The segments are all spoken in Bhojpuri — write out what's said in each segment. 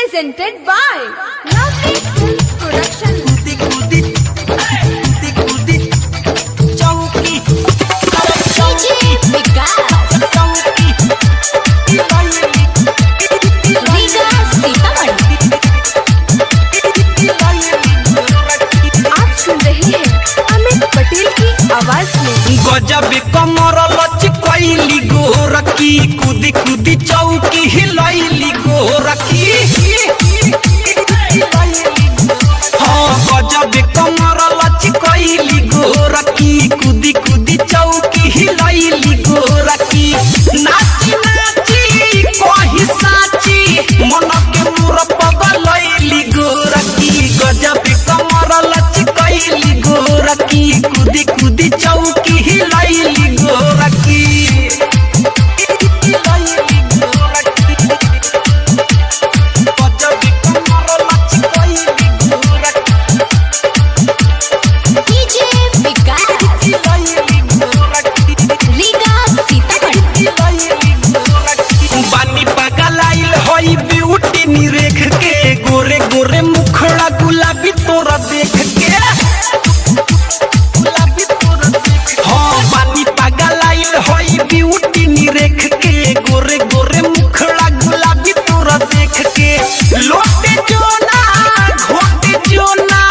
presented by Lovely Films Production. आप सुन रहे हैं अमित पटेल की आवाज में। गजब कमर लचकैली गोरखी कूदी कूदी चौकी हिलैली गोरखी। हाँ गजब कमर लचकैली गोरखी कूदी कूदी चौकी हिलैली गोरखी। नाची नाची कही साची मन के मोर पगलैली गोरखी। गजब कमर लचकैली गोरखी कूदी कूदी चौकी हिलैली गोरखी। ब्यूटी निरेख के गोरे गोरे मुखड़ा गुलाबी तोरा देख के। हाँ पानी पागल आइल होई ब्यूटी निरेख के गोरे गोरे मुखड़ा गुलाबी तोरा देख के। लोटे जोना घोटे जोना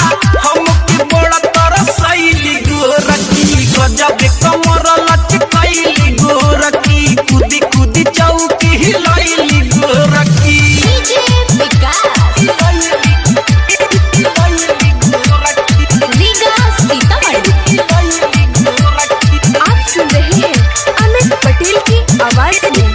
हमके बड़ा तरसैली गोरखी। गजब कमर लचकैली गोरखी कूदी कूदी चौकी हिलैली गोरखी। आप सुन रहे हैं अमित पटेल की आवाज में।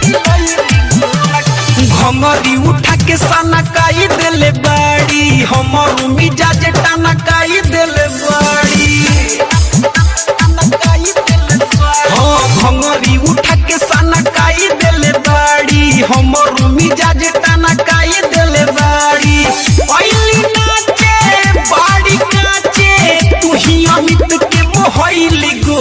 घंगरी उठा के सनकाई देले बाड़ी हमर मिजाज टनकाई देले बाड़ी। हाँ घंगरी उठा के सनकाई देले बाड़ी हमर मिजाज टनकाई देले बाड़ी। पहली नाचे बाड़ी काचे तू ही अमित के मोहैली गो